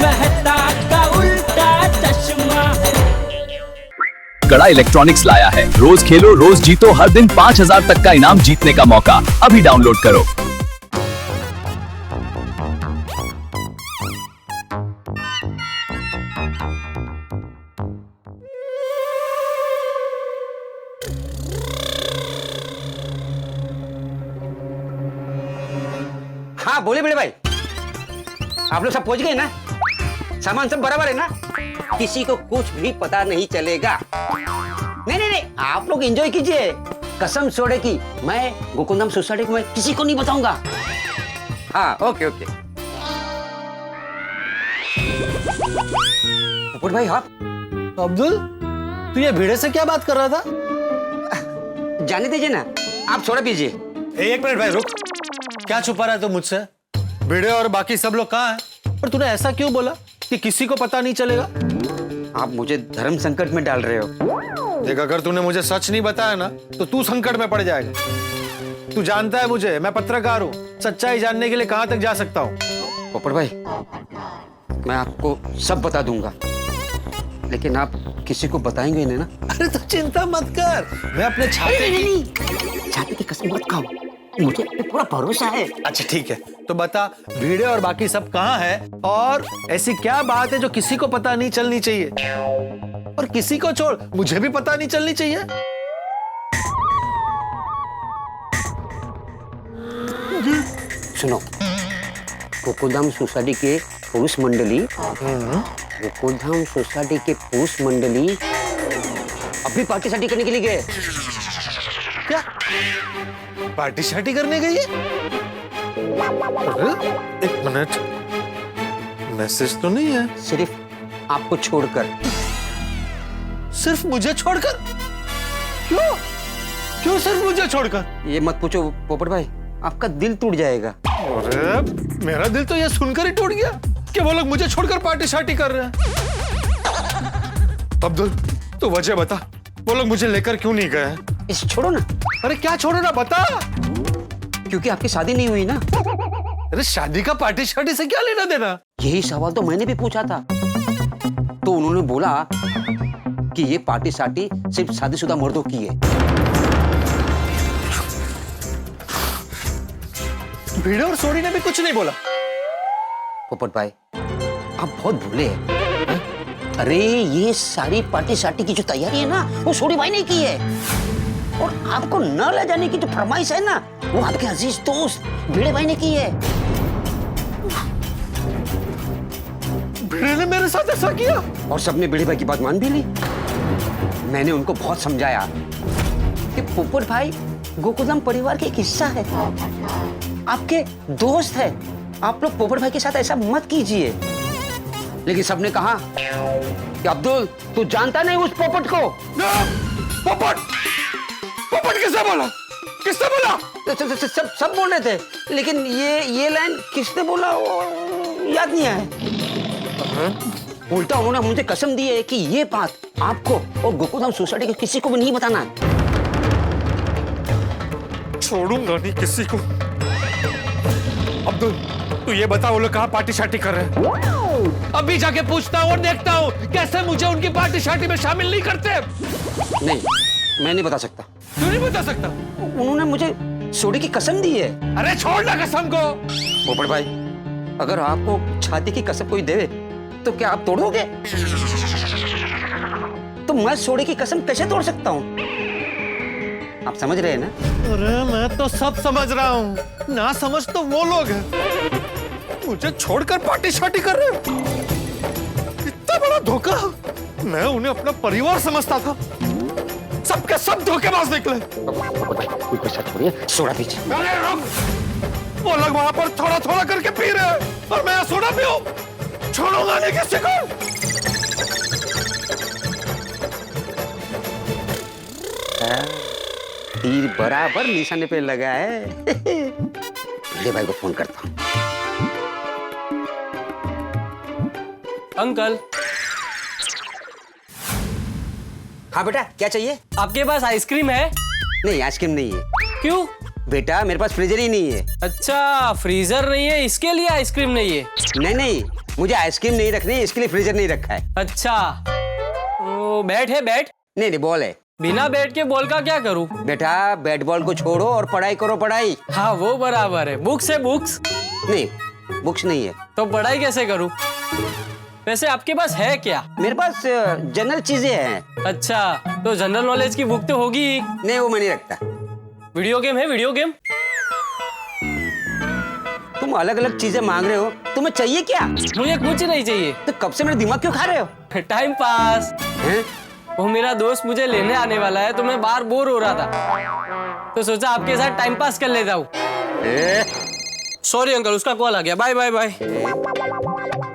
मेहता का उल्टा चश्मा। कड़ा इलेक्ट्रॉनिक्स लाया है, रोज खेलो रोज जीतो, हर दिन 5,000 तक का इनाम जीतने का मौका। अभी डाउनलोड करो। हाँ बोले बड़े भाई, आप लोग सब पहुंच गए ना? सामान सब बराबर है ना? किसी को कुछ भी पता नहीं चलेगा। नहीं नहीं नहीं, आप लोग एंजॉय कीजिए। कसम सोडे की मैं गोकुलधाम सोसाइटी में किसी को नहीं बताऊंगा। हाँ ओके ओके। ऊपर भाई आप अब्दुल, तू ये भिड़े से क्या बात कर रहा था? जाने दीजिए ना, आप सोडा पीजिए। एक मिनट भाई रुक, क्या छुपा रहा है तू मुझसे? भिड़े और बाकी सब लोग कहाँ हैं? पर तूने ऐसा क्यों बोला कि किसी को पता नहीं चलेगा? आप मुझे धर्म संकट में डाल रहे हो। देख, अगर तूने मुझे सच नहीं बताया ना तो तू संकट में पड़ जाएगा। तू जानता है मुझे, मैं पत्रकार हूँ, सच्चाई जानने के लिए कहाँ तक जा सकता हूँ। पोपट भाई, मैं आपको सब बता दूंगा, लेकिन आप किसी को बताएंगे नहीं ना? अरे तो चिंता मत कर, मैं अपने छाती की कसम मत खाओ, मुझे पे पूरा भरोसा है। अच्छा ठीक है, तो बता भिड़े और बाकी सब कहाँ है, और ऐसी क्या बात है जो किसी को पता नहीं चलनी चाहिए? और किसी को छोड़, मुझे भी पता नहीं चलनी चाहिए। सुनो, गोकुलधाम सोसाइटी के पुरुष मंडली, गोकुलधाम सोसाइटी के पुरुष मंडली अभी पार्टी शार्टी करने के लिए गए। क्या पार्टी शार्टी करने गई है? अरे एक मिनट, मैसेज तो नहीं है। सिर्फ आपको छोड़कर। सिर्फ मुझे छोड़कर? क्यों क्यों सिर्फ मुझे छोड़कर? ये मत पूछो पोपट भाई, आपका दिल टूट जाएगा। अरे मेरा दिल तो ये सुनकर ही टूट गया कि वो लोग मुझे छोड़कर पार्टी शार्टी कर रहे हैं। अब्दुल, तू वजह बता, वो लोग मुझे लेकर क्यों नहीं गए? इसे छोड़ो ना। अरे क्या छोड़ो ना, बता। क्योंकि आपकी शादी नहीं हुई ना। अरे शादी का पार्टी शार्टी से क्या लेना देना? यही सवाल तो मैंने भी पूछा था, तो उन्होंने बोला कि ये पार्टी शार्टी सिर्फ शादीशुदा मर्दों की है। भिड़े और सोडी ने भी कुछ नहीं बोला? पोपट भाई, आप बहुत भूले हैं। अरे ये सारी पार्टी शार्टी की जो तैयारी है ना, वो सोडी भाई ने की है। और आपको न ले जाने की जो फरमाइश है ना, वो आपके अजीज दोस्त भिड़े भाई ने की है। भिड़े ने मेरे साथ ऐसा किया? और सबने भिड़े भाई की बात मान भी ली। मैंने उनको बहुत समझाया कि पोपट भाई गोकुलधाम परिवार का एक हिस्सा है, आपके दोस्त है। आप लोग पोपट भाई के साथ ऐसा मत कीजिए। लेकिन सबने कहा कि अब्दुल, तू जानता नहीं उस पोपट को। पोपट पोपट किसने बोला? किसने बोला? सब बोल रहे थे, लेकिन ये लाइन किसने बोला वो याद नहीं आया। उल्टा उन्होंने मुझे कसम दी है कि ये बात आपको और गोकुलधाम सोसाइटी के किसी को भी नहीं बताना। छोड़ूंगा नहीं किसी को। अब्दुल, तू ये बता, वो लोग कहाँ पार्टी शार्टी कर रहे हैं? अभी जाके पूछता हूँ और देखता हूँ कैसे मुझे उनकी पार्टी शार्टी में शामिल नहीं करते। नहीं, मैं नहीं बता सकता। क्यों नहीं बता सकता? उन्होंने मुझे सोडी की कसम दी है। अरे छोड़ ना कसम को। पोपट भाई, अगर आपको छाती की कसम कोई दे तो क्या आप तोड़ोगे? तो मैं सोडी की कसम कैसे तोड़ सकता हूँ? आप समझ रहे हैं ना? अरे मैं तो सब समझ रहा हूँ, ना समझ तो वो लोग हैं। मुझे छोड़कर पार्टी शार्टी कर रहे हैं। इतना बड़ा धोखा। मैं उन्हें अपना परिवार समझता था, सबके सब धोखेबाज निकले। कोई पैसा छोड़िए, सोडा पीजिए। अरे रुक, वो लोग वहां पर थोड़ा थोड़ा करके पी रहे हैं और मैं सोडा पीऊं? छोड़ूंगा नहीं किसी को। तीर बराबर निशाने पे लगा है। भिड़े भाई को फोन करता हूँ। अंकल। हाँ बेटा, क्या चाहिए? आपके पास आइसक्रीम है? नहीं, आइसक्रीम नहीं है। क्यों? बेटा, मेरे पास फ्रीजर ही नहीं है। अच्छा, फ्रीजर नहीं है, इसके लिए आइसक्रीम नहीं है? नहीं नहीं, मुझे आइसक्रीम नहीं रखनी, इसके लिए फ्रीजर नहीं रखा है। अच्छा, तो बैट है बैट? नहीं बॉल है। बिना बैट के बॉल का क्या करूं? बेटा बैट बॉल को छोड़ो और पढ़ाई करो, पढ़ाई। हाँ वो बराबर है। बुक्स है बुक्स? नहीं, बुक्स नहीं है। तो पढ़ाई कैसे करूं? वैसे आपके पास है क्या? मेरे पास जनरल चीजें हैं। अच्छा, तो जनरल नॉलेज की बुक तो होगी ही। नहीं, वो मैं नहीं रखता। वीडियो गेम है? Video game? तुम अलग अलग चीजें मांग रहे हो, तुम्हें चाहिए क्या? मुझे कुछ नहीं चाहिए। तो कब से मेरा दिमाग क्यों खा रहे हो? Time pass. हैं? वो मेरा दोस्त मुझे लेने आने वाला है, तो मैं बाहर बोर हो रहा था, तो सोचा आपके साथ टाइम पास कर लेता हूँ। सॉरी अंकल, उसका कॉल आ गया। Bye bye bye.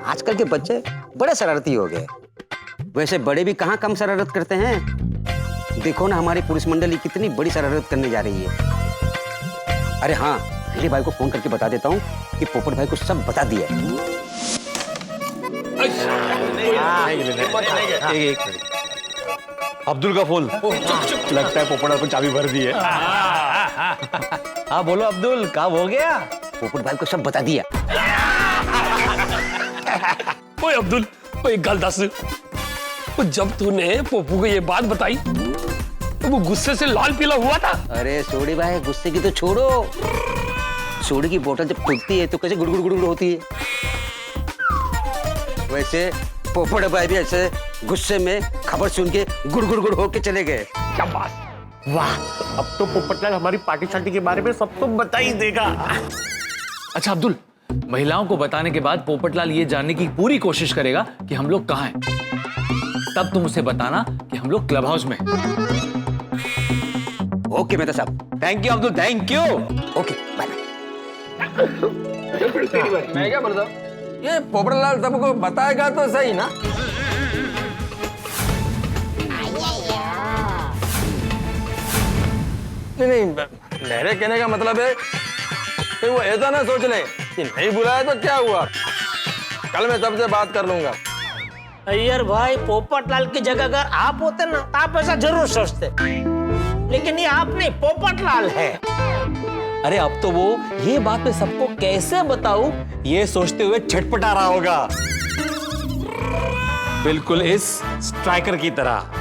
आजकल के बच्चे बड़े शरारती हो गए। वैसे बड़े भी कहाँ कम शरारत करते हैं। देखो ना, हमारी पुलिस मंडली कितनी बड़ी शरारत करने जा रही है। अरे हाँ, मेरे भाई को फोन करके बता देता हूँ कि पोपट भाई को सब बता दिया है। अब्दुल का फोन। लगता है पोपट को चाबी भर दी है। हाँ बोलो अब्दुल, काम हो गया? पोपट भाई को सब बता दिया। ओए अब्दुल, ओए एक गल दस, जब तूने पोपू को ये बात बताई तो वो गुस्से से लाल पीला हुआ था? अरे सोडी भाई, गुस्से की तो छोड़ो। सोडी की बोतल जब खुलती है तो कैसे गुड़गुड़ गुड़गुड़ होती है। वैसे पोपट भाई भी ऐसे गुस्से में खबर सुन के गुड़गुड़ गुड़ होके चले गए। क्या बात, वाह! अब तो पोपटलाल हमारी पार्टी शार्टी के बारे में सबको बता ही देगा। अच्छा अब्दुल, महिलाओं को बताने के बाद पोपटलाल ये जानने की पूरी कोशिश करेगा कि हम लोग कहाँ हैं। तब तुम उसे बताना कि हम लोग क्लब हाउस में हैं। ओके मेहता साहब। Thank you Abdul, thank you. Okay bye. मैं क्या बोलता हूँ, ये पोपटलाल सबको बताएगा तो सही ना। नहीं, मेरे कहने का मतलब है कि वो ऐसा ना सोच ले कि नहीं बुलाया तो क्या हुआ, कल मैं सबसे बात कर लूंगा। अय्यर भाई, पोपटलाल की जगह अगर आप होते ना तो आप ऐसा जरूर सोचते, लेकिन ये आप नहीं, पोपटलाल है। अरे अब तो वो ये बात मैं सबको कैसे बताऊं ये सोचते हुए छटपटा रहा होगा, बिल्कुल इस स्ट्राइकर की तरह।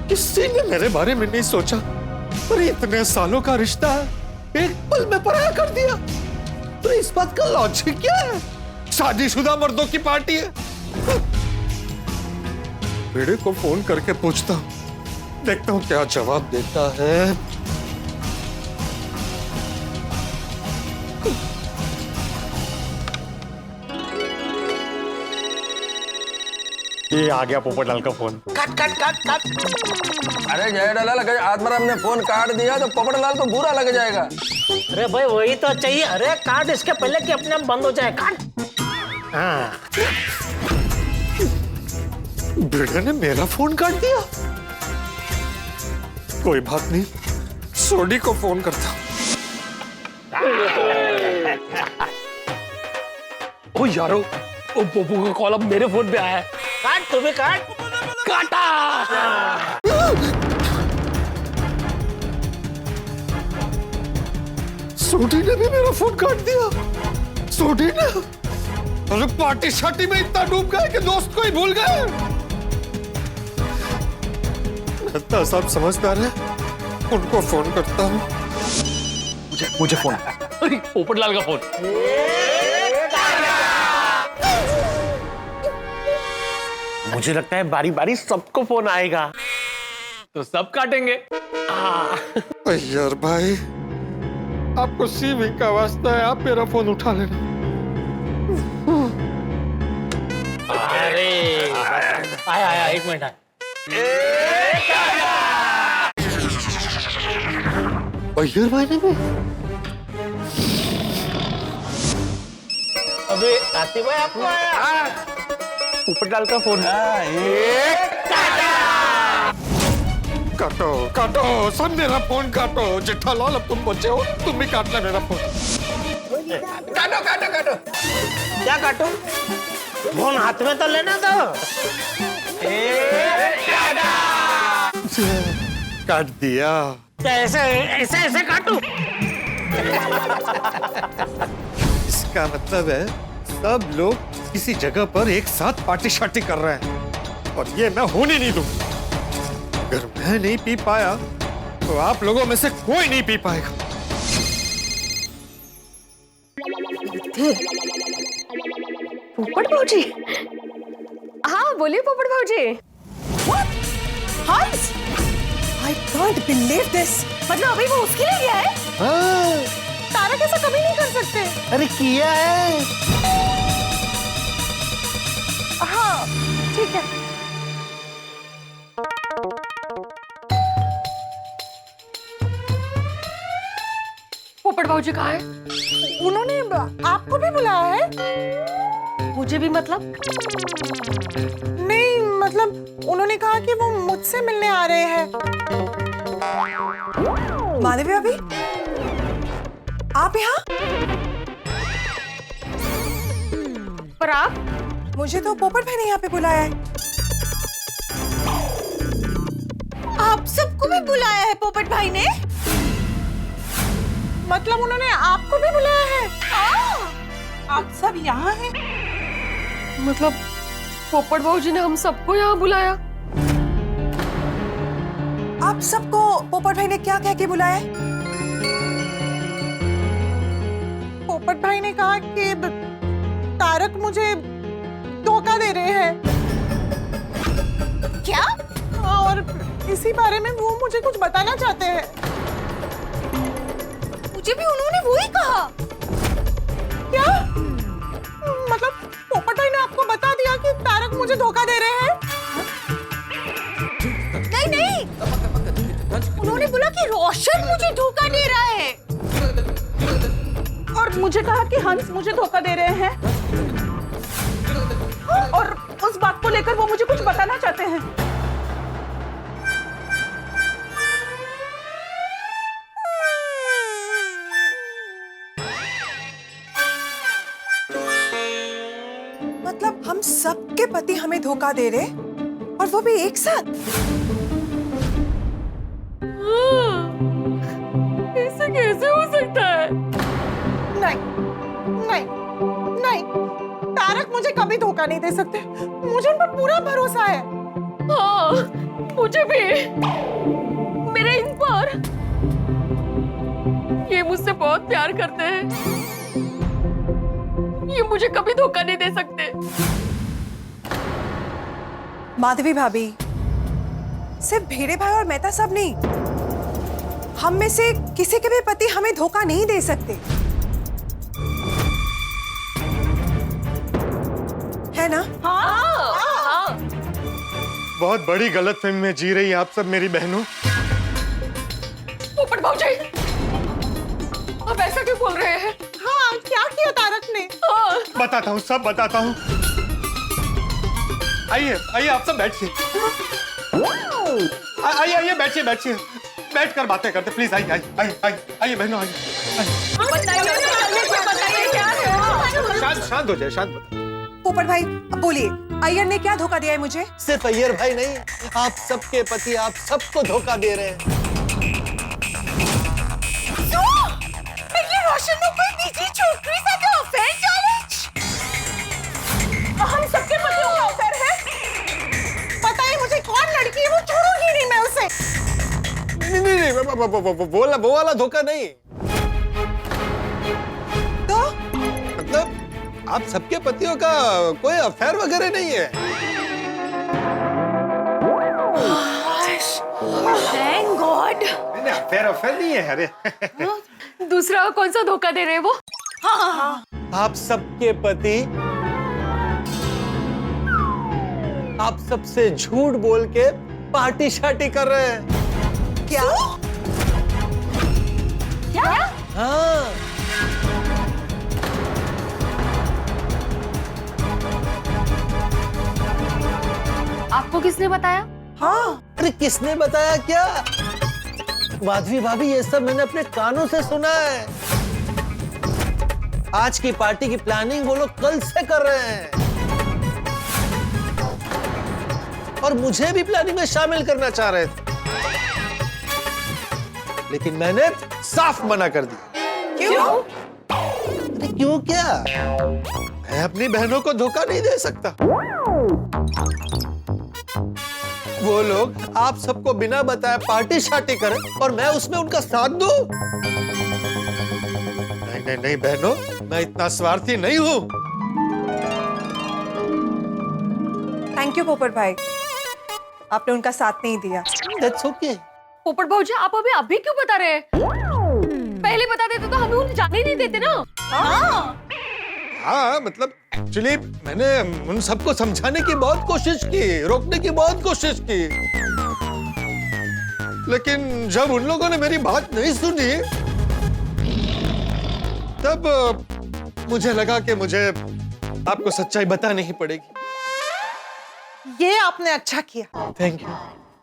किसी ने मेरे बारे में नहीं सोचा, पर इतने सालों का रिश्ता एक पल में पराया कर दिया। तो इस बात का लॉजिक क्या है? शादीशुदा मर्दों की पार्टी है। बेड़े को फोन करके पूछता हूं, देखता हूं क्या जवाब देता है। ये आ गया पोपटलाल का phone. Cut cut cut cut. अरे जयलाल, अगर आज बार हमने फोन काट दिया तो पोपटलाल को बुरा लग जाएगा। अरे भाई वही तो चाहिए। अरे काट इसके पहले कि अपने आप बंद हो जाए। काट। हाँ। बेड़े ने मेरा फोन काट दिया। कोई बात नहीं, सोडी को फोन करता। ओ यारो, ओ पोपू का कॉल अब मेरे फोन पे आया है। काट, तू भी काट। काटा। सोडी ने भी मेरा फोन काट दिया। सोडी ने? अरे पार्टी शार्टी में इतना डूब गए कि दोस्त को ही भूल गए। मेहता साहब समझदार है, उनको फोन करता हूँ। मुझे फोन। अरे पोपटलाल का फोन। मुझे लगता है बारी बारी सबको फोन आएगा। तो सब काटेंगे। यार भाई, आपको सीविंग का वास्ता है, आप मेरा फोन उठा लेना। अरे आया, एक मिनट। अय्यर भाई ने भी? अबे आती भाई, आपको आया? पोपटलाल का फोन। काटो काटो, सब मेरा फोन काटो। जेठालाल, अब तुम बचे हो, तुम भी काटना मेरा फोन। काटो काटो काटो। क्या काटो? फोन हाथ में तो लेना दो। काट दिया। कैसे ऐसे ऐसे काटूं? इसका मतलब है सब लोग किसी जगह पर एक साथ पार्टी शार्टी कर रहे हैं और ये मैं होने नहीं दूं। अगर मैं नहीं पी पाया तो आप लोगों में से कोई नहीं पी पाएगा। पोपट भाऊजी, हाँ बोलिए पोपट भाऊजी। हंस, I can't believe this। मतलब अभी वो उसके लिए गया है? हाँ, तारक ऐसा कभी नहीं कर सकते। अरे किया है। हाँ ठीक है। पोपट भाऊजी कहाँ है? उन्होंने आपको भी बुलाया है? मुझे भी मतलब? नहीं मतलब उन्होंने कहा कि वो मुझसे मिलने आ रहे हैं। माधवी भाभी, आप यहाँ? पर आप? मुझे तो पोपट भाई ने यहाँ पे बुलाया है। आप सबको भी बुलाया है पोपट भाई ने? मतलब उन्होंने आपको भी बुलाया है? आप सब यहाँ हैं? मतलब पोपट भाऊजी ने हम सबको यहाँ बुलाया? आप सबको पोपट भाई ने क्या कह के बुलाया? पोपट भाई ने कहा कि तारक मुझे धोखा दे रहे हैं। क्या? और इसी बारे में वो मुझे कुछ बताना चाहते हैं। मुझे भी उन्होंने वो ही कहा। क्या? मतलब पोपट भाई ने आपको बता दिया कि तारक मुझे धोखा दे रहे हैं? नहीं नहीं, उन्होंने बोला कि रोशन मुझे धोखा दे रहा है और मुझे कहा कि हंस मुझे धोखा दे रहे हैं और उस बात को लेकर वो मुझे कुछ बताना चाहते हैं। मतलब हम सबके पति हमें धोखा दे रहे और वो भी एक साथ? ऐसे कैसे हो सकता है? नहीं नहीं नहीं, तारक मुझे कभी धोखा नहीं दे सकते। मुझे उन पर पूरा भरोसा है। हाँ, मुझे भी। मेरे इन पर। ये मुझसे बहुत प्यार करते हैं। ये मुझे कभी धोखा नहीं दे सकते। माधवी भाभी, सिर्फ भेड़े भाई और मेहता साहब नहीं, हम में से किसी के भी पति हमें धोखा नहीं दे सकते, है ना? हाँ। बहुत बड़ी गलतफहमी में जी रही आप सब मेरी बहनों। पोपट भाऊजी, आप ऐसा क्यों बोल रहे हैं? हाँ, क्या किया तारक ने? हाँ। बताता हूँ, सब बताता हूँ। आइए आइए, आप सब बैठिए। आइए आइए, बैठिए बैठिए, बैठकर बातें करते प्लीज। आइए आइए आइए आइए आइए बहनों, आइए। बताइए क्या है? शांत शांत हो जाए, शांत। पोपट भाई बोलिए, अय्यर ने क्या धोखा दिया है मुझे? सिर्फ अय्यर भाई नहीं, आप सबके पति आप सबको धोखा दे रहे हैं। रोशन ने कोई निजी छोकरी से का अफेयर चैलेंज? हम सबके पतियों का अफेयर है। पता है मुझे कौन लड़की है, वो छोड़ूंगी नहीं मैं उसे। नहीं, वो वाला धोखा नहीं। तो मतलब आप सबके पतियों का कोई अफेयर वगैरह नहीं है? Thank God. अफेयर नहीं है। अरे दूसरा कौन सा धोखा दे रहे हैं वो? हाँ। आप सबके पति आप सबसे झूठ बोल के पार्टी शार्टी कर रहे हैं। क्या? क्या? हाँ। आपको किसने बताया? हाँ। अरे किसने बताया क्या? माधवी भाभी, ये सब मैंने अपने कानों से सुना है। आज की पार्टी की प्लानिंग वो लोग कल से कर रहे हैं। और मुझे भी प्लानिंग में शामिल करना चाह रहे थे, लेकिन मैंने साफ मना कर दिया। क्यों? अरे क्यों क्या? मैं अपनी बहनों को धोखा नहीं दे सकता। वो लोग आप सबको बिना बताए पार्टी शार्टी करें और मैं उसमें उनका साथ दूं? नहीं नहीं नहीं बहनों, मैं इतना स्वार्थी नहीं हूं। थैंक यू पोपट भाई, आपने उनका साथ नहीं दिया। That's okay। पोपट भाऊजी आप अभी क्यों बता रहे हैं? पहले बता देते तो हमें उन्हें जाने ही नहीं देते ना। हाँ मतलब एक्चुअली मैंने उन सबको समझाने की बहुत कोशिश की, रोकने की बहुत कोशिश की, लेकिन जब उन लोगों ने मेरी बात नहीं सुनी तब मुझे लगा कि मुझे आपको सच्चाई बतानी ही पड़ेगी। ये आपने अच्छा किया। Thank you.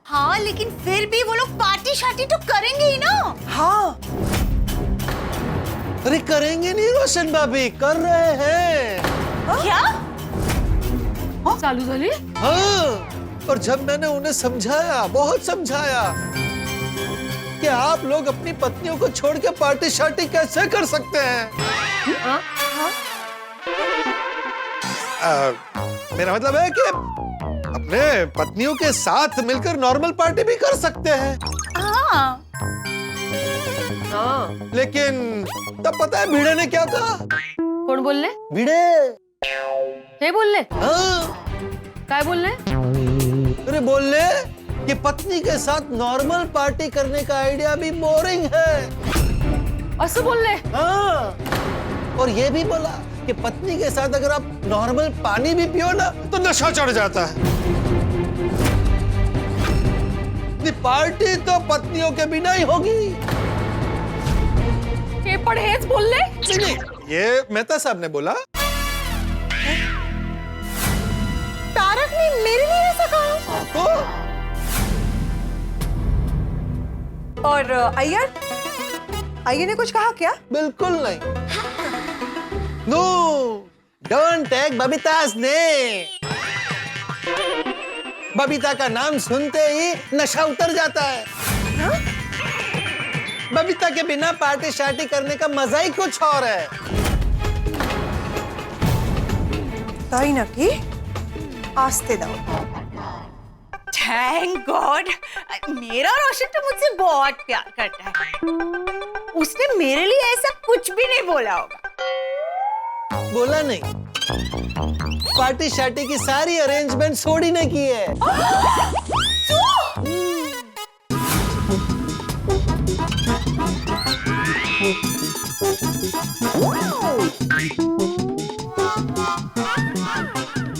हाँ लेकिन फिर भी वो लोग पार्टी शार्टी तो करेंगे ही ना। हाँ अरे करेंगे नहीं रोशन भाभी, कर रहे हैं। क्या? चालू झाली? हाँ, और जब मैंने उन्हें समझाया, बहुत समझाया कि आप लोग अपनी पत्नियों को छोड़ के पार्टी शार्टी कैसे कर सकते हैं। मेरा मतलब है कि अपने पत्नियों के साथ मिलकर नॉर्मल पार्टी भी कर सकते हैं। लेकिन तब पता है भिड़े ने क्या कहा? कौन बोल रहे? भिड़े हे बोल रहे? हाँ, काय बोल रहे? अरे बोल ले कि पत्नी के साथ नॉर्मल पार्टी करने का आइडिया भी बोरिंग है। असं बोल रहे? हाँ, और ये भी बोला कि पत्नी के साथ अगर आप नॉर्मल पानी भी पियो ना तो नशा चढ़ जाता है। पार्टी तो पत्नियों के बिना ही होगी। ये परहेज बोल रहे? नहीं, ये मेहता साहब ने बोला। तारक ने मेरे लिए ऐसा कहा? तो और अय्यर ने कुछ कहा क्या? बिल्कुल नहीं। No, don't take Babita's name। Babita का नाम सुनते ही नशा उतर जाता है। हाँ? बबीता के बिना पार्टी शार्टी करने का मजा ही कुछ और है। ताई ना की आस्ते दाओ। थैंक गॉड, मेरा रोशन तो मुझसे बहुत प्यार करता है। उसने मेरे लिए ऐसा कुछ भी नहीं बोला होगा। बोला नहीं, पार्टी शार्टी की सारी अरेंजमेंट सोडी ने की है।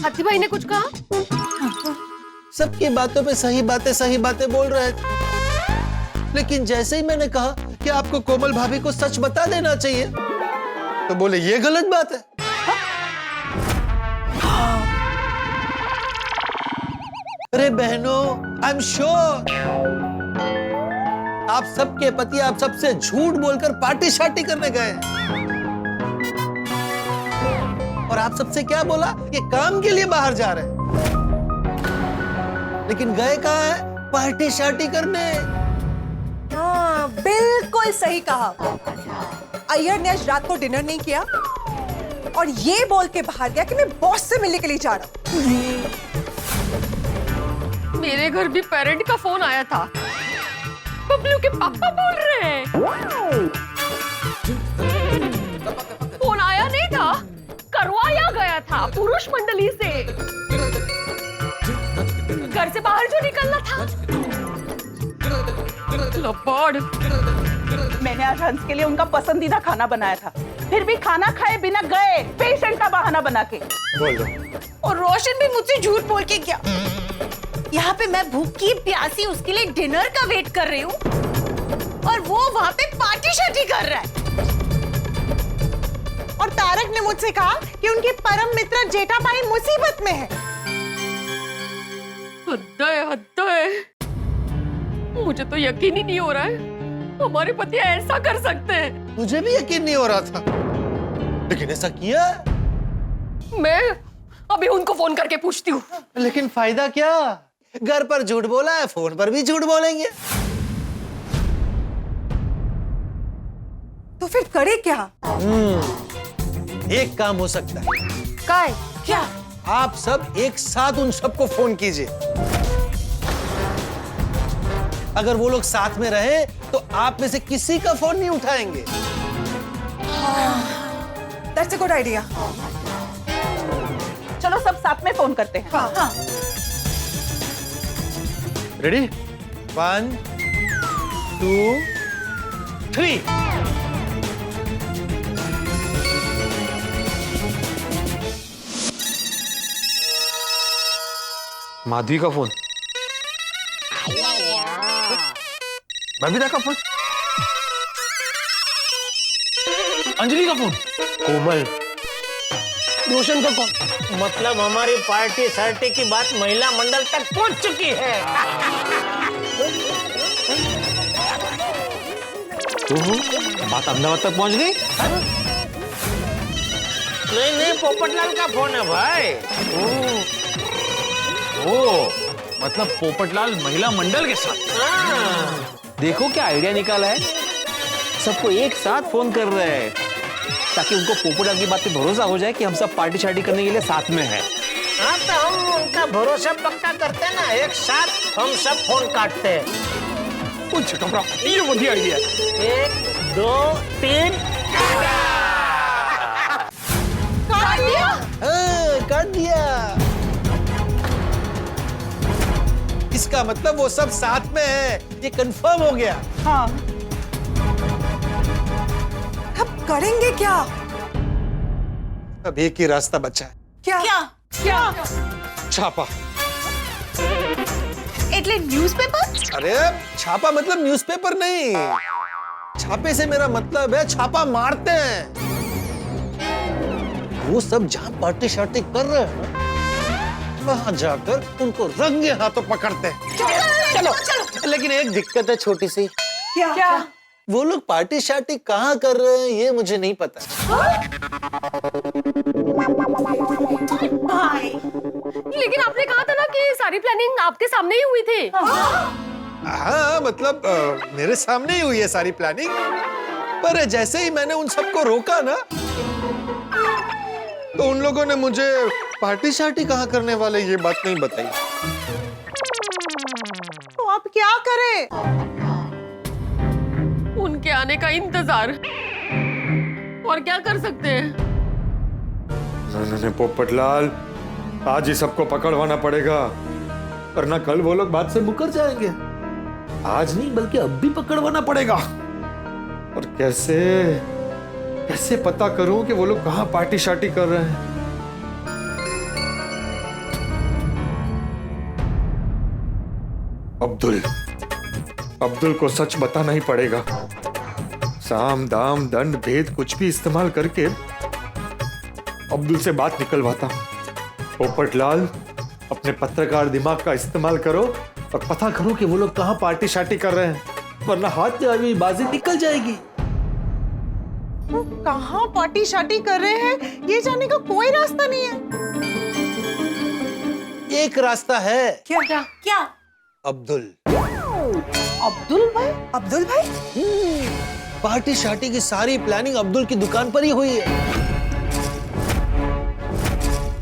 हाथी भाई ने कुछ कहा? सबकी बातों पे सही बातें बोल रहे थे, लेकिन जैसे ही मैंने कहा कि आपको कोमल भाभी को सच बता देना चाहिए तो बोले ये गलत बात है। अरे बहनों, आई एम श्योर आप सबके पति आप सबसे झूठ बोलकर पार्टी शार्टी करने गए और आप सबसे क्या बोला कि काम के लिए बाहर जा रहे हैं, लेकिन गए कहाँ है? पार्टी शार्टी करने। हाँ बिल्कुल सही कहा। अय्यर ने आज रात को डिनर नहीं किया और ये बोल के बाहर गया कि मैं बॉस से मिलने के लिए जा रहा हूँ। मेरे घर भी पेरेंट का फोन आया था। बबलू के पापा बोल रहे हैं। फोन आया नहीं था, करवाया गया था पुरुष मंडली से। घर से बाहर जो निकलना था। लपड़। मैंने आज हंस के लिए उनका पसंदीदा खाना बनाया था, फिर भी खाना खाए बिना गए पेशेंट का बहाना बना के। बोल दो। और रोशन भी मुझसे झूठ बोल के गया। यहाँ पे मैं भूखी प्यासी उसके लिए डिनर का वेट कर रही हूँ और वो वहाँ पे पार्टी शार्टी कर रहा है। और तारक ने मुझसे कहा कि उनके परम मित्र जेठाभाई मुसीबत में है। हद है। मुझे तो यकीन ही नहीं हो रहा है हमारे पति ऐसा कर सकते हैं। मुझे भी यकीन नहीं हो रहा था, लेकिन ऐसा किया। मैं अभी उनको फोन करके पूछती हूँ। लेकिन फायदा क्या? घर पर झूठ बोला है, फोन पर भी झूठ बोलेंगे। तो फिर करे क्या? एक काम हो सकता है, काय क्या? आप सब एक साथ उन सबको फोन कीजिए। अगर वो लोग साथ में रहे तो आप में से किसी का फोन नहीं उठाएंगे। That's a good idea. चलो सब साथ में फोन करते हैं। हाँ। रेडी? 1 2 3। माधवी का फोन, बबीता का फोन, अंजलि का फोन, कोमल, रोशन का कौन? मतलब हमारी पार्टी सार्टी की बात महिला मंडल तक पहुंच चुकी है। बात अहमदाबाद तक पहुंच गई। नहीं, पोपटलाल का फोन है भाई। ओ मतलब पोपटलाल महिला मंडल के साथ। देखो क्या आइडिया निकाला है, सबको एक साथ फोन कर रहे हैं ताकि उनको पोपटलाल की बात पे भरोसा हो जाए कि हम सब पार्टी शार्टी करने के लिए साथ में हैं। हाँ तो हम उनका भरोसा पक्का करते हैं ना, एक साथ हम सब फोन काटते हैं। ये बढ़िया आइडिया। 1 2 3 काट दिया। हाँ, काट दिया। इसका मतलब वो सब साथ में है, ये कंफर्म हो गया। हाँ। अब करेंगे क्या? अब एक ही रास्ता बचा है, क्या? क्या? छापा। એટલે ન્યૂઝપેપર? अरे छापा मतलब न्यूज़पेपर नहीं, छापे से मेरा मतलब है छापा मारते हैं। वो सब जहां पार्टी शार्टी कर रहे हैं वहां जाकर उनको रंगे हाथों पकड़ते हैं। चलो। लेकिन एक दिक्कत है छोटी सी। क्या? वो लोग पार्टी शार्टी कहाँ कर रहे हैं ये मुझे नहीं पता। भाई, लेकिन आपने कहा था ना कि सारी प्लानिंग आपके सामने ही हुई थी। हाँ मतलब मेरे सामने ही हुई है सारी प्लानिंग, पर जैसे ही मैंने उन सबको रोका ना तो उन लोगों ने मुझे पार्टी शार्टी कहाँ करने वाले ये बात नहीं बताई। तो आप क्या करें? उनके आने का इंतजार, और क्या कर सकते हैं? नहीं पोपटलाल, आज ही सबको पकड़वाना पड़ेगा, वरना कल वो लोग बात से मुकर जाएंगे। आज नहीं बल्कि अब भी पकड़वाना पड़ेगा। और कैसे पता करूं कि वो लोग कहां पार्टी शार्टी कर रहे हैं। अब्दुल को सच बताना ही पड़ेगा। साम दाम दंड भेद कुछ भी इस्तेमाल करके अब्दुल से बात निकलवाता। पोपटलाल, अपने पत्रकार दिमाग का इस्तेमाल करो और पता करो कि वो लोग कहां पार्टी शार्टी कर रहे हैं, वरना हाथ में अभी बाजी निकल जाएगी। वो कहाँ पार्टी शार्टी कर रहे हैं ये जानने का कोई रास्ता नहीं है। एक रास्ता है। क्या? अब्दुल। अब्दुल भाई? अब्दुल भाई? पार्टी शार्टी की सारी प्लानिंग अब्दुल की दुकान पर ही हुई है।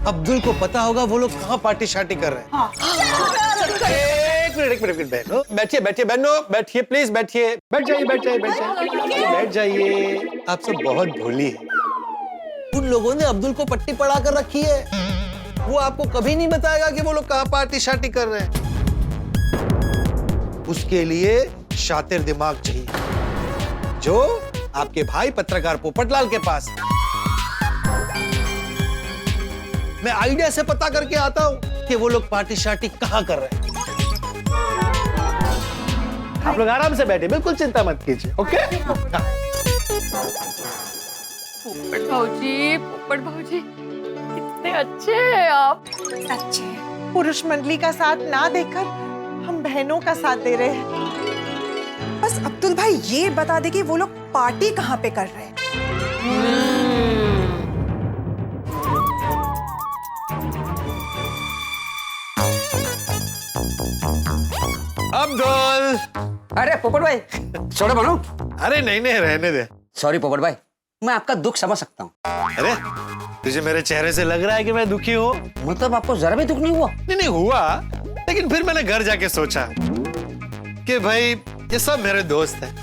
अब्दुल को पता होगा वो लोग कहाँ पार्टी शार्टी कर रहे हैं। हाँ। एक मिनट बहनों, बैठिए बहनों, बैठिए प्लीज, बैठिए, बैठ जाइए। आप सब बहुत भोली है। उन लोगों ने अब्दुल को पट्टी पढ़ा कर रखी है, वो आपको कभी नहीं बताएगा कि वो लोग कहाँ पार्टी शार्टी कर रहे हैं। उसके लिए शातिर दिमाग चाहिए, जो आपके भाई पत्रकार पोपटलाल के पास है। मैं आइडिया से पता करके आता हूं कि वो लोग पार्टी शार्टी कहां कर रहे हैं। आप लोग आराम से बैठे, बिल्कुल चिंता मत कीजिए, ओके? पोपट भाऊजी कितने अच्छे हैं आप। अच्छे हैं। पुरुष मंडली का साथ ना देकर हम बहनों का साथ दे रहे हैं। बस अब्दुल भाई ये बता दे कि वो लोग पार्टी कहाँ पे कर रहे हैं। अब्दुल। अरे पोपट भाई छोड़ो बनो। अरे नहीं नहीं रहने दे। सॉरी पोपट भाई, मैं आपका दुख समझ सकता हूँ। अरे तुझे मेरे चेहरे से लग रहा है कि मैं दुखी हूँ? मतलब आपको जरा भी दुख नहीं हुआ? नहीं हुआ, लेकिन फिर मैंने घर जाके सोचा कि भाई ये सब मेरे दोस्त हैं।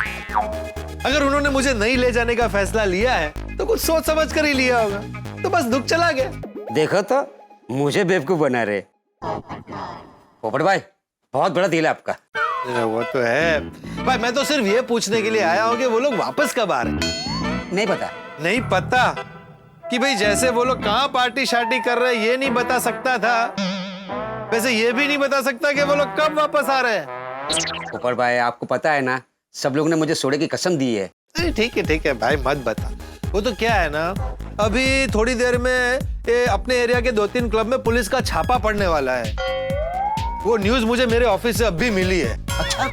अगर उन्होंने मुझे नहीं ले जाने का फैसला लिया है तो कुछ सोच समझ कर ही लिया होगा, तो बस दुख चला गया। देखो तो मुझे बेवकूफ बना रहे। पोपट भाई बहुत बड़ा दिल है आपका। वो तो है भाई, मैं तो सिर्फ ये पूछने के लिए आया हूँ कि वो लोग वापस कब आ रहे हैं। नहीं पता। नहीं पता कि भाई जैसे वो लोग कहाँ पार्टी शार्टी कर रहे हैं ये नहीं बता सकता था, वैसे ये भी नहीं बता सकता कि वो लोग कब वापस आ रहे हैं। पोपट भाई आपको पता है ना, सब लोग ने मुझे सोने की कसम दी है। ठीक है भाई मत बता। वो तो क्या है ना, अभी थोड़ी देर में ये अपने एरिया के 2-3 क्लब में पुलिस का छापा पड़ने वाला है। वो न्यूज़ मुझे मेरे ऑफिस से अभी मिली है। अच्छा।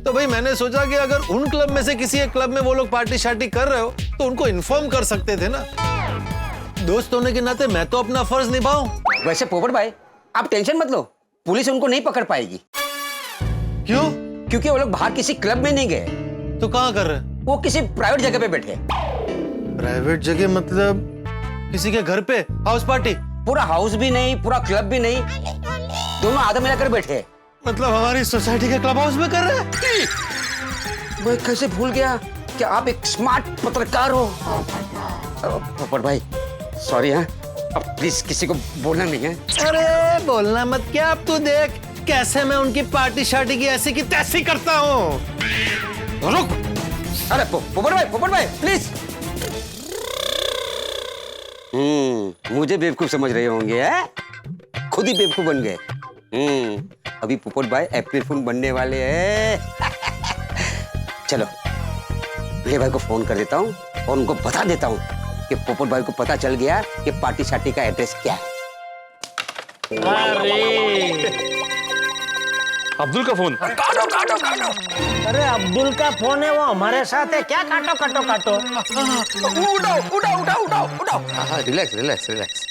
तो भाई मैंने सोचा कि अगर उन क्लब में से किसी एक क्लब में वो लोग पार्टी शार्टी कर रहे हो तो उनको इन्फॉर्म कर सकते थे ना। दोस्त होने के नाते मैं तो अपना फर्ज निभाऊं। वैसे पोपट भाई आप टेंशन मत लो, पुलिस उनको नहीं पकड़ पाएगी। क्यों? क्योंकि वो लोग बाहर किसी क्लब में नहीं गए। तो कहाँ कर रहे? वो किसी प्राइवेट जगह पे बैठे। प्राइवेट जगह मतलब किसी के घर पे हाउस पार्टी? पूरा हाउस भी नहीं, पूरा क्लब भी नहीं, दोनों आधा मिलाकर बैठे। मतलब हमारी सोसाइटी के क्लब हाउस में कर रहे हैं? मैं कैसे भूल गया कि आप एक स्मार्ट पत्रकार हो। पोपट भाई सॉरी। हाँ अब प्लीज किसी को बोलना नहीं है। अरे बोलना मत क्या, अब तू देख कैसे मैं उनकी पार्टी शार्टी की ऐसी की तैसी करता हूँ। रुक। अरे पोपट भाई प्लीज। मुझे बेवकूफ समझ रहे होंगे है? खुद ही बेवकूफ बन गए। अभी पोपट भाई अप्रैल फूल बनने वाले हैं। चलो भले भाई को फोन कर देता हूँ और उनको बता देता हूँ कि पोपट भाई को पता चल गया कि पार्टी शार्टी का एड्रेस क्या है। अब्दुल का फोन। काटो। अरे अब्दुल का फोन है, वो हमारे साथ है। क्या काटो। उठाओ। रिलैक्स।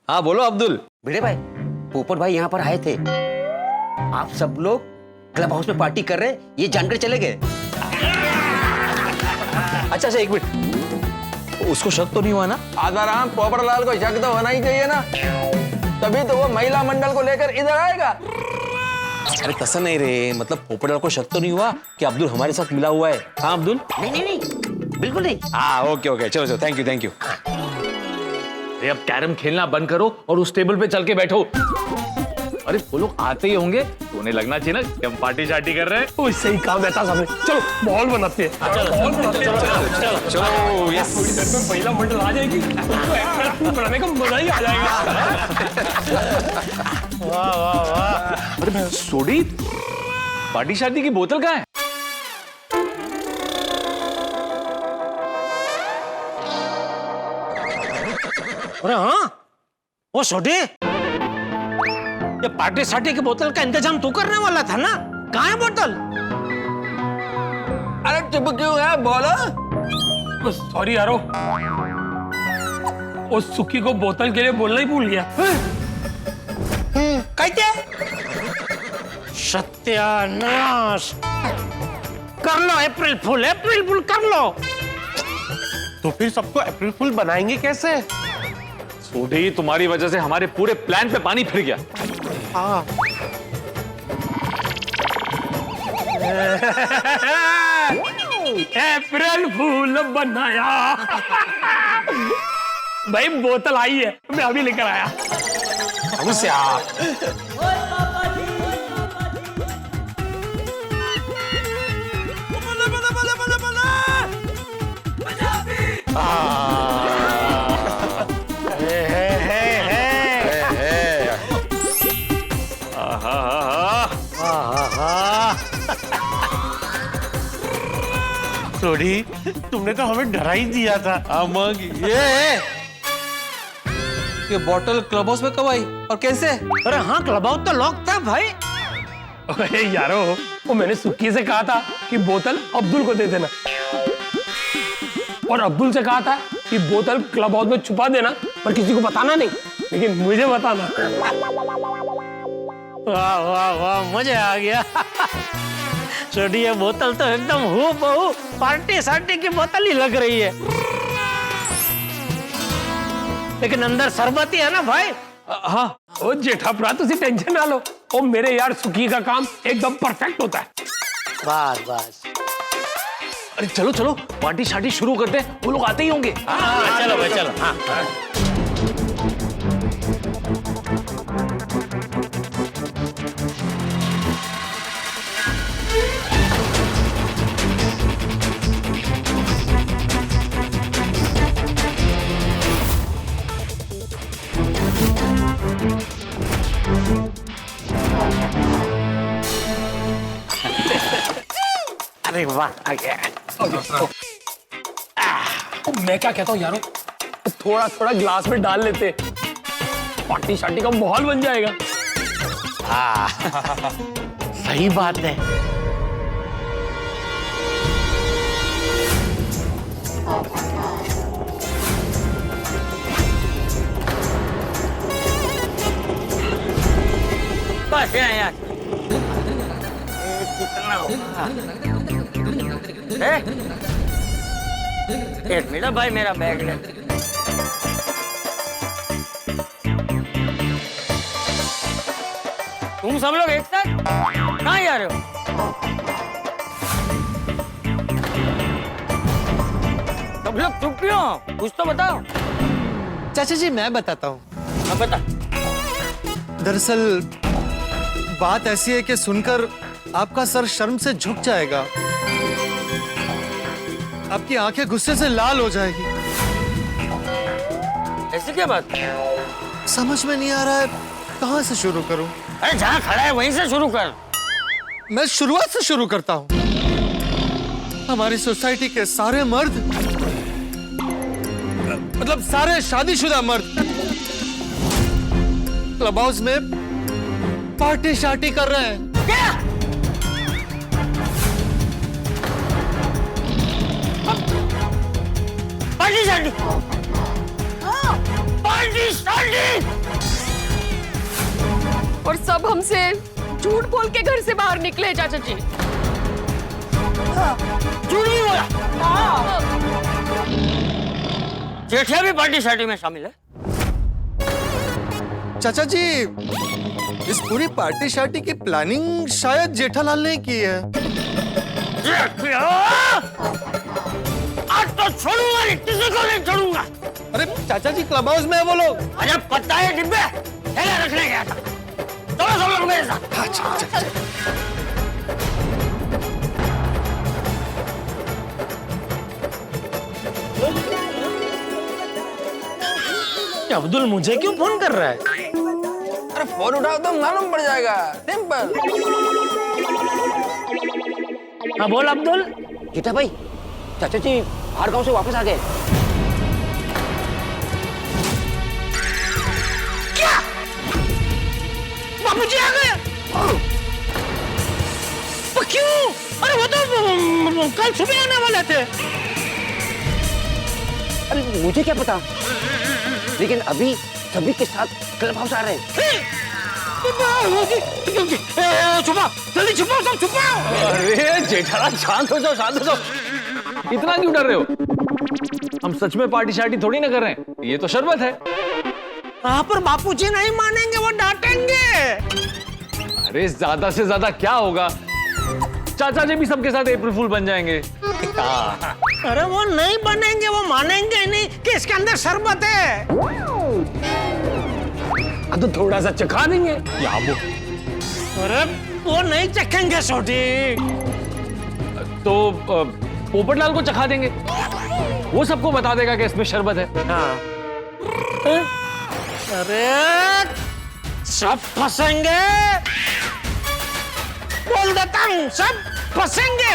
हाँ बोलो अब्दुल। भिड़े भाई पोपट भाई यहाँ पर आए थे, आप सब लोग क्लब हाउस में पार्टी कर रहे, ये जानकर चले गए। अच्छा एक मिनट, उसको शक तो नहीं हुआ ना? आदाराम पोपटलाल को शक तो होना ही चाहिए ना, तभी तो वो महिला मंडल को लेकर इधर आएगा। अरे तसा नहीं रे, मतलब पोपटलाल को शक तो नहीं हुआ कि अब्दुल हमारे साथ मिला हुआ है? हाँ अब्दुल? नहीं बिल्कुल नहीं। हाँ ओके चलो थैंक यू। अरे अब कैरम खेलना बंद करो और उस टेबल पे चल के बैठो। अरे वो लोग आते ही होंगे तो उन्हें लगना चाहिए ना कि हम पार्टी शार्टी कर रहे हैं। वो सही काम रहता सामने। चलो माहौल बनाते हैं। चलो यस। थोड़ी देर में महिला मंडल आ जाएगी, उनको एक्टर बनाने का मजा ही आ जाएगा। वाह। अरे सोडी, पार्टी शार्टी की बोतल कहाँ है? अरे हाँ वो छोटे, ये पार्टी शार्टी की बोतल का इंतजाम तू करने वाला था ना, कहाँ है बोतल? अरे चुप क्यों है, बोलो। सॉरी यारो, उस सुखी को बोतल के लिए बोलना ही भूल गया। कहते सत्यानाश। कर लो अप्रैल फूल कर लो। तो फिर सबको अप्रैल फूल बनाएंगे कैसे? सोडी तुम्हारी वजह से हमारे पूरे प्लान पे पानी फिर गया। अप्रैल फूल बनाया। भाई बोतल आई है, मैं अभी लेकर आया। सोडी तुमने तो हमें डरा ही दिया था। ये बोतल क्लब हाउस में कब आई और कैसे? अरे हाँ क्लब हाउस तो लॉक था भाई। अरे यारो, वो मैंने सुक्की से कहा था कि बोतल अब्दुल को दे देना, और अब्दुल से कहा था कि बोतल क्लब हाउस में छुपा देना पर किसी को बताना नहीं, लेकिन मुझे बताना। वाह वाह वाह, मजा आ गया। छोटी ये बोतल तो एकदम हूबहू पार्टी सार्टी की बोतल ही लग रही है, लेकिन अंदर शरबत ही है ना भाई। हाँ ओ जेठाप्रा तुसी टेंशन ना लो, ओ मेरे यार सुखी का काम एकदम परफेक्ट होता है। बस बस, अरे चलो चलो पार्टी शार्टी शुरू करते हैं, वो लोग आते ही होंगे। हाँ चलो भाई चलो। हाँ अरे वाह आ गया। मैं क्या कहता हूँ यारो, थोड़ा थोड़ा ग्लास में डाल लेते, पार्टी शार्टी का माहौल बन जाएगा। सही बात है। बस यार कितना एक मिनट भाई, मेरा बैग ले। तुम सब लोग एक साथ कहाँ जा रहे हो? सब लोग चुप क्यों हो? कुछ तो बताओ। चाचा जी मैं बताता हूँ। हाँ बता। दरअसल बात ऐसी है कि सुनकर आपका सर शर्म से झुक जाएगा, आपकी आंखें गुस्से से लाल हो जाएगी। ऐसी क्या बात? समझ में नहीं आ रहा है कहां से शुरू करूं। अरे जहाँ खड़ा है वहीं से शुरू कर। मैं शुरुआत से शुरू करता हूं। हमारी सोसाइटी के सारे मर्द, मतलब सारे शादीशुदा मर्द क्लब हाउस में पार्टी शार्टी कर रहे हैं। क्या? पार्टी शार्टी? पार्टी शार्टी? और सब हमसे झूठ बोल के घर से बाहर निकले चाचा जी। झूठ नहीं बोला। जेठिया भी पार्टी शार्टी में शामिल है? चाचा जी इस पूरी पार्टी शार्टी की प्लानिंग शायद जेठालाल ने की है। आज तो छोड़ूंगा नहीं, किसी को नहीं छोड़ूंगा। अरे चाचा जी क्लब हाउस में है वो लोग। अरे पता है डिब्बे थैला रखने गया था। चलो सब लोग मेरे साथ। अब्दुल मुझे क्यों फोन कर रहा है? अरे फोन उठाओ तो मालूम पड़ जाएगा, सिंपल। हाँ बोल अब्दुल। जीता भाई, चाचा जी बाहर गांव से वापस आ गए। क्या? बाबूजी आ गए? तो क्यों? अरे वो तो कल सुबह आने वाले थे। अरे मुझे क्या पता, लेकिन अभी सभी के साथ क्लब हाउस आ रहे हैं। छुपाओ, जल्दी छुपाओ, सब छुपाओ। अरे जेठालाल शांत हो जाओ, शांत हो जाओ। इतना क्यों डर रहे हो? हम सच में पार्टी शार्टी थोड़ी ना कर रहे हैं, ये तो शरबत है। हाँ पर बापूजी नहीं मानेंगे, वो डांटेंगे। अरे ज्यादा से ज्यादा क्या होगा, चाचा जी भी सबके साथ अप्रैल फूल बन जाएंगे। अरे वो नहीं बनेंगे, वो मानेंगे ही नहीं कि इसके अंदर शरबत है। अब तो थोड़ा सा चखा देंगे। या वो अरे वो नहीं चखेंगे छोटी। तो पोपटलाल को चखा देंगे, वो सबको बता देगा कि इसमें शरबत है। हाँ। अरे सब फंसेंगे, बोल देता हूँ, सब फंसेंगे।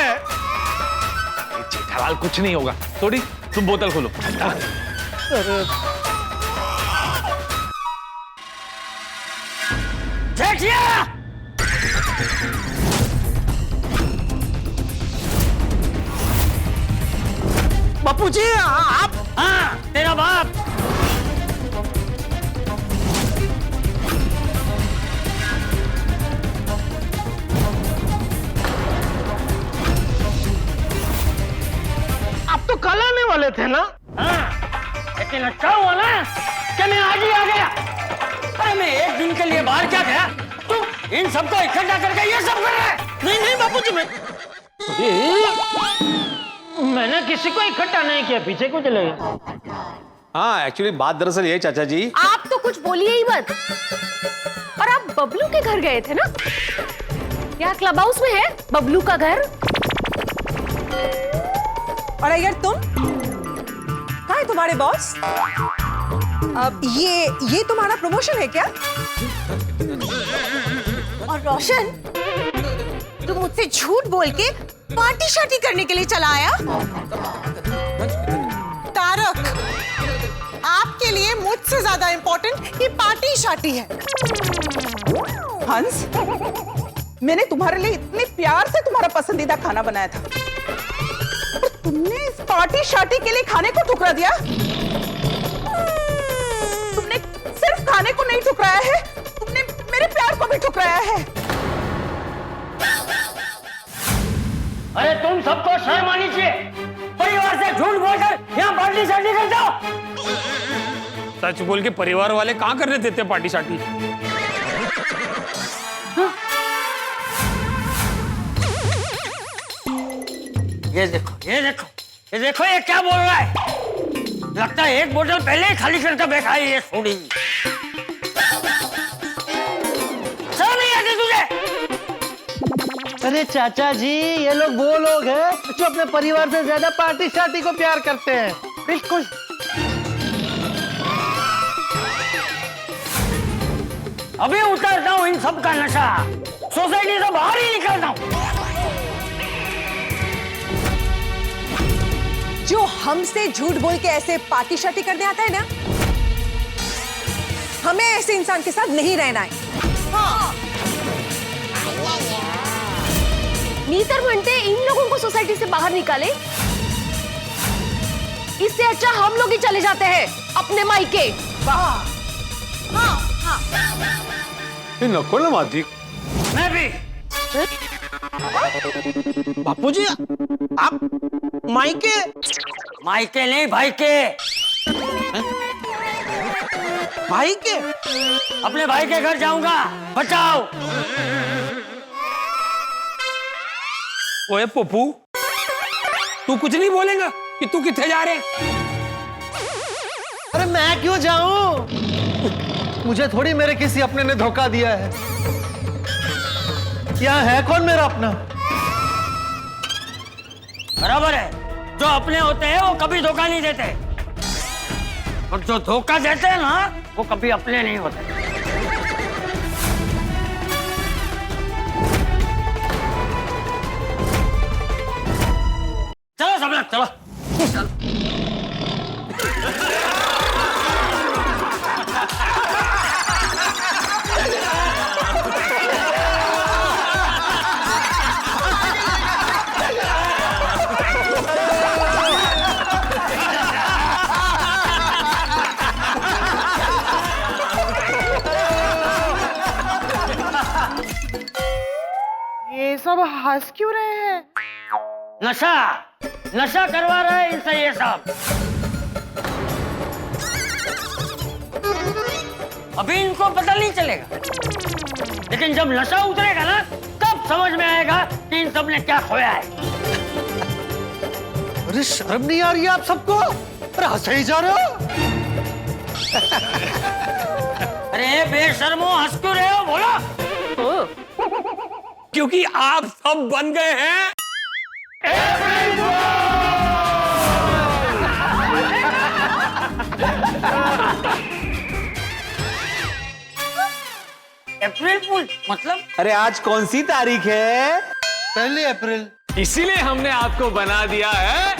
जेठालाल कुछ नहीं होगा, थोड़ी तुम बोतल खोलो। अरे जेठिया! बापूजी आप? हाँ तेरा बाप। वाले थे ना? लेकिन अच्छा हुआ ना कि मैं आज ही आ गया। अरे मैं एक दिन के लिए बाहर क्या गया, तुम इन सबको इकट्ठा करके ये सब कर रहे हैं। नहीं नहीं बापूजी, मैंने किसी को इकट्ठा नहीं किया, पीछे क्यों चले गए? हाँ एक्चुअली बात दरअसल ये चाचा जी, आप तो कुछ बोलिए ही मत। और आप बबलू के घर गए थे ना? यहाँ क्लब हाउस में है बबलू का घर। और अगर तुम, कहाँ है तुम्हारे बॉस? अब ये तुम्हारा प्रमोशन है क्या? और रोशन, तू मुझसे झूठ बोल के पार्टी शार्टी करने के लिए चला आया? तारक, आपके लिए मुझसे ज्यादा इंपॉर्टेंट ये पार्टी शार्टी है। हंस, मैंने तुम्हारे लिए इतने प्यार से तुम्हारा पसंदीदा खाना बनाया था, और तुमने इस पार्टी शार्टी के लिए खाने को ठुकरा दिया। तुमने सिर्फ खाने को नहीं ठुकराया है, तुमने मेरे प्यार को भी ठुकराया है। अरे तुम सबको शर्म आनी चाहिए, परिवार से झूठ बोलकर यहाँ पार्टी शार्टी करते हो। सच बोल के परिवार वाले कहाँ करने देते पार्टी शार्टी? ये देखो ये देखो ये देखो, ये क्या बोल रहा है? लगता है एक बोतल पहले ही खाली करके बैठा है ये सोडी। समझ नहीं आती तुझे? अरे चाचा जी, ये लोग वो लोग हैं जो अपने परिवार से ज्यादा पार्टी शार्टी को प्यार करते हैं। बिल्कुल। अभी उतरता हूँ इन सब का नशा, सोसाइटी से बाहर ही निकलता हूँ। जो हमसे झूठ बोल के ऐसे पार्टी शार्टी करने आता है ना, हमें ऐसे इंसान के साथ नहीं रहना है। हाँ। मीतर बनते इन लोगों को सोसाइटी से बाहर निकाले, इससे अच्छा हम लोग ही चले जाते हैं अपने मायके। हाँ, हाँ। नको ना माती। मैं भी। बापूजी, आप मायके? मायके नहीं, भाई के। भाई के? अपने भाई के घर जाऊंगा। बचाओ। ओए पप्पू, तू कुछ नहीं बोलेगा कि तू किथे जा रहे? अरे मैं क्यों जाऊं? मुझे थोड़ी मेरे किसी अपने ने धोखा दिया है। यहाँ है कौन मेरा अपना? बराबर है, जो अपने होते हैं वो कभी धोखा नहीं देते, और जो धोखा देते हैं ना वो कभी अपने नहीं होते। चलो सब लोग चलो। ये सब हंस क्यों रहे हैं? नशा नशा करवा रहा है इनसे ये सब। अभी इनको पता नहीं चलेगा, लेकिन जब नशा उतरेगा ना तब समझ में आएगा कि इन सब ने क्या खोया है। अरे शर्म नहीं आ रही है आप सबको? अरे हंसे ही जा रहे हो। अरे बेशर्मो, हंस क्यों रहे हो? बोलो। क्योंकि आप सब बन गए हैं अप्रैल फूल। मतलब? अरे आज कौन सी तारीख है? 1 अप्रैल। इसीलिए हमने आपको बना दिया है